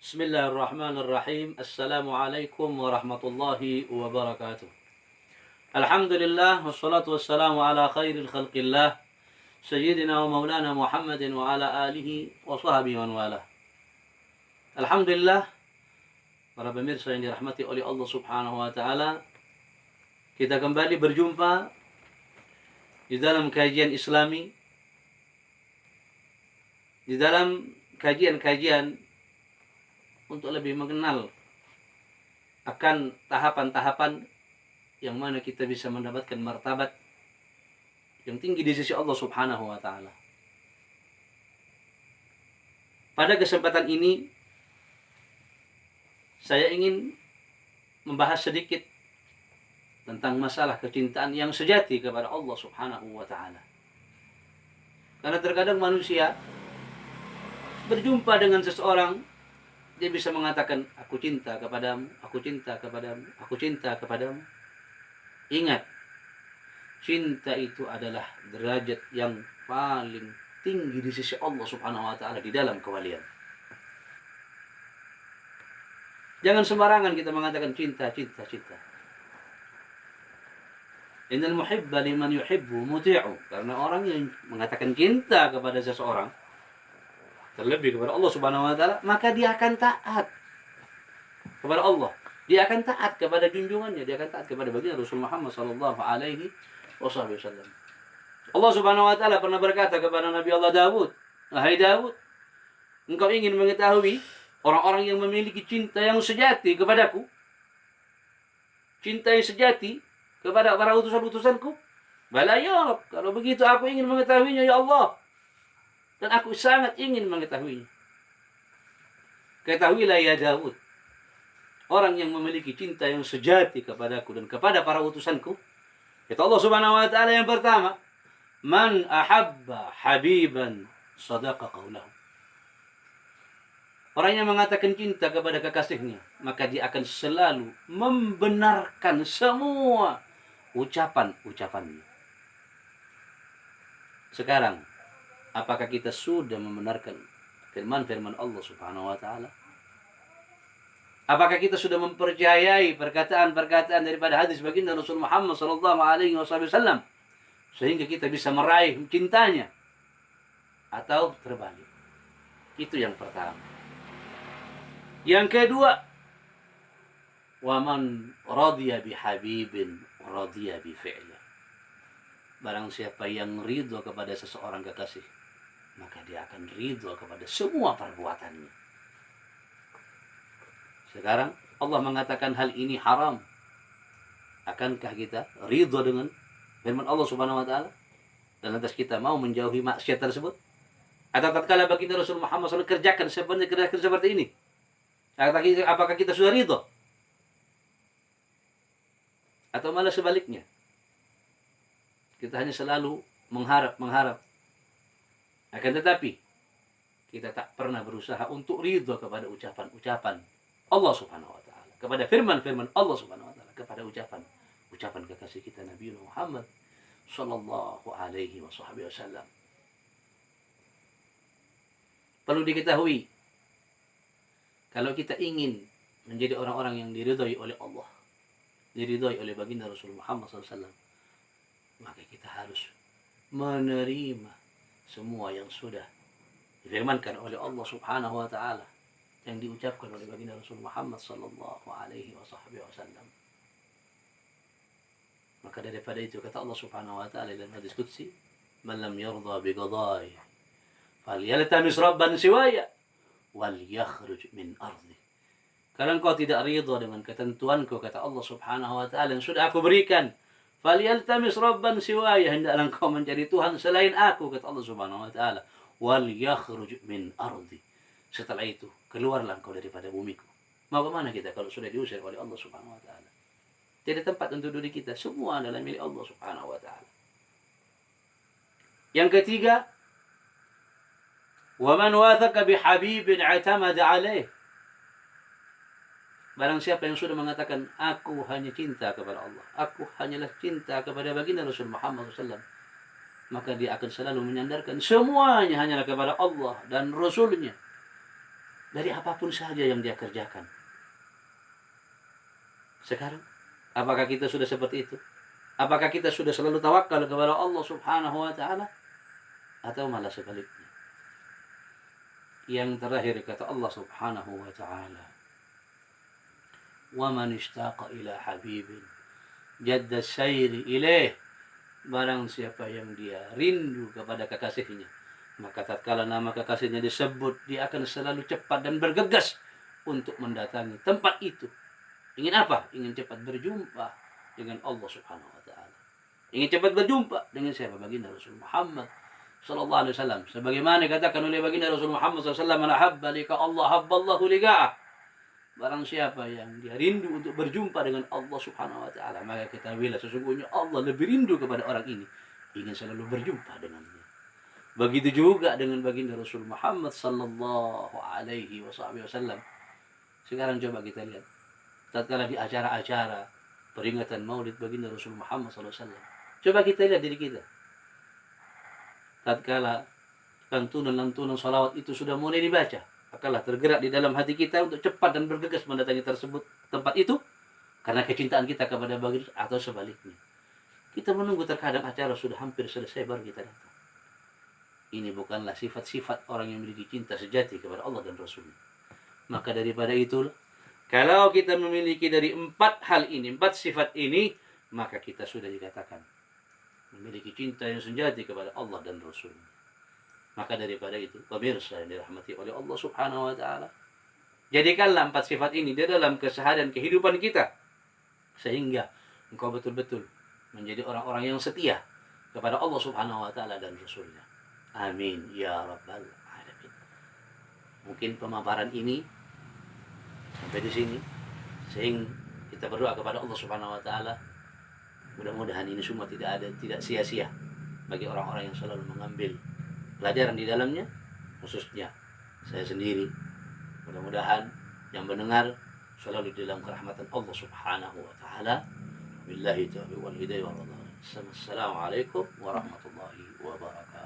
Bismillahirrahmanirrahim. Assalamualaikum warahmatullahi wabarakatuh. Alhamdulillah wassalatu wassalamu ala khairil khalqillah sayyidina wa maulana Muhammadin wa ala alihi wa sahbihi wa wala. Alhamdulillah, para pemirsa yang dirahmati oleh Allah Subhanahu wa taala, kita kembali berjumpa di dalam kajian Islami, di dalam kajian-kajian untuk lebih mengenal akan tahapan-tahapan yang mana kita bisa mendapatkan martabat yang tinggi di sisi Allah Subhanahu wa taala. Pada kesempatan ini saya ingin membahas sedikit tentang masalah kecintaan yang sejati kepada Allah Subhanahu wa taala. Karena terkadang manusia berjumpa dengan seseorang, dia bisa mengatakan, aku cinta kepadamu, aku cinta kepadamu, aku cinta kepadamu. Ingat, cinta itu adalah derajat yang paling tinggi di sisi Allah Subhanahu wa taala di dalam kewalian. Jangan sembarangan kita mengatakan cinta, cinta, cinta. Innal muhibba liman yuhibbu muti'u. Karena orang yang mengatakan cinta kepada seseorang, terlebih kepada Allah Subhanahu wa taala, maka dia akan taat kepada Allah. Dia akan taat kepada junjungannya, dia akan taat kepada baginda Rasul Muhammad sallallahu alaihi wasallam. Allah Subhanahu wa taala pernah berkata kepada Nabi Allah Daud, "Wahai Daud, engkau ingin mengetahui orang-orang yang memiliki cinta yang sejati kepadaku, cinta yang sejati kepada para utusan-utusanku? Bala ya Rabb, kalau begitu aku ingin mengetahuinya ya Allah. Dan aku sangat ingin mengetahuinya. Ketahuilah ya Daud, orang yang memiliki cinta yang sejati kepadaku dan kepada para utusanku, kata Allah Subhanahu wa taala yang pertama, man ahabba habiban sadaqa qawlahu. Orang yang mengatakan cinta kepada kekasihnya, maka dia akan selalu membenarkan semua ucapan-ucapannya. Sekarang, apakah kita sudah membenarkan firman-firman Allah Subhanahu wa taala? Apakah kita sudah mempercayai perkataan-perkataan daripada hadis baginda Rasul Muhammad sallallahu alaihi wasallam sehingga kita bisa meraih cintanya? Atau terbalik? Itu yang pertama. Yang kedua, wa man radiya bi habibin radiya bi fi'li. Barang siapa yang ridho kepada seseorang kekasih, maka dia akan ridho kepada semua perbuatannya. Sekarang Allah mengatakan hal ini haram. Akankah kita ridho dengan firman Allah Subhanahu wa taala dan lantas kita mau menjauhi maksiat tersebut? Atau tatkala baginda Rasul Muhammad SAW kerjakan seperti ini, apakah kita sudah ridho? Atau malah sebaliknya, kita hanya selalu mengharap. Akan tetapi, kita tak pernah berusaha untuk ridho kepada ucapan-ucapan Allah Subhanahu wa taala, kepada firman-firman Allah Subhanahu wa taala, kepada ucapan kekasih kita Nabi Muhammad sallallahu alaihi wasallam. Perlu diketahui, kalau kita ingin menjadi orang-orang yang diridhoi oleh Allah, diridhoi oleh baginda Rasul Muhammad SAW, maka kita harus menerima semua yang sudah difirmankan oleh Allah Subhanahu wa taala, yang diucapkan oleh baginda Rasul Muhammad sallallahu alaihi wasallam. Maka daripada itu kata Allah Subhanahu wa taala dalam hadis qudsi, "Man lam yarda bi qada'i falyaltamis rabban siwaya wal yakhruj min ardi." Kalau engkau tidak ridha dengan ketentuanku, kata Allah Subhanahu wa taala, yang sudah aku berikan, falyaltamis rabban siwaya, hendaklah engkau mencari Tuhan selain aku, kata Allah Subhanahu wa taala, wal yakhruj min ardi. Setelah itu keluarlah engkau daripada bumiku. Mau ke mana kita kalau sudah diusir oleh Allah Subhanahu wa taala? Tidak tempat untuk diri kita, semua adalah milik Allah Subhanahu wa taala. Yang ketiga, wa man wathaqa bi habibin i'tamada alaih. Barang siapa yang sudah mengatakan, aku hanya cinta kepada Allah, aku hanyalah cinta kepada baginda Rasul Muhammad SAW, maka dia akan selalu menyandarkan semuanya hanyalah kepada Allah dan Rasulnya. dari apapun saja yang dia kerjakan. Sekarang, apakah kita sudah seperti itu? Apakah kita sudah selalu tawakal kepada Allah Subhanahu wa taala atau malah sebaliknya? Yang terakhir kata Allah Subhanahu wa taala, "Wa man ishtaqa ila habibin jadda sayri ilaih." Barang siapa yang dia rindu kepada kekasihnya, maka tatkala nama kekasihnya disebut, dia akan selalu cepat dan bergegas untuk mendatangi tempat itu. Ingin apa? Ingin cepat berjumpa dengan Allah Subhanahu wa taala. Ingin cepat berjumpa dengan siapa? Baginda Rasul Muhammad sallallahu alaihi wasallam. Sebagaimana dikatakan oleh baginda Rasul Muhammad sallallahu alaihi wasallam, "Man ahabba liqa Allah habballahu liqa'ah." Barang siapa yang dia rindu untuk berjumpa dengan Allah Subhanahu wa taala, maka ketahuilah sesungguhnya Allah lebih rindu kepada orang ini, ingin selalu berjumpa dengannya. Begitu juga dengan baginda Rasul Muhammad sallallahu alaihi wasallam. Sekarang coba kita lihat, tatkala di acara-acara peringatan Maulid baginda Rasul Muhammad sallallahu alaihi wasallam, coba kita lihat diri kita. Tatkala lantunan-lantunan salawat itu sudah mulai dibaca, akanlah tergerak di dalam hati kita untuk cepat dan bergegas mendatangi tersebut tempat itu karena kecintaan kita kepada baginda, atau sebaliknya. Kita menunggu terkadang acara sudah hampir selesai baru kita datang. Ini bukanlah sifat-sifat orang yang memiliki cinta sejati kepada Allah dan Rasul. Maka daripada itulah, kalau kita memiliki dari 4 hal ini, 4 sifat ini, maka kita sudah dikatakan memiliki cinta yang sejati kepada Allah dan Rasul. Maka daripada itu, pemirsa yang dirahmati oleh Allah Subhanahu wa taala, jadikanlah 4 sifat ini di dalam keseharian kehidupan kita, sehingga engkau betul-betul menjadi orang-orang yang setia kepada Allah Subhanahu wa taala dan Rasulnya. Amin ya rabbal alamin. Mungkin pemaparan ini sampai di sini, sehingga kita berdoa kepada Allah Subhanahu wa taala, mudah-mudahan ini semua tidak sia-sia bagi orang-orang yang selalu mengambil pelajaran di dalamnya, khususnya saya sendiri. Mudah-mudahan yang mendengar selalu di dalam kerahmatan Allah Subhanahu wa taala. Billahi taufiq wal hidayah. Wassalamualaikum warahmatullahi wabarakatuh.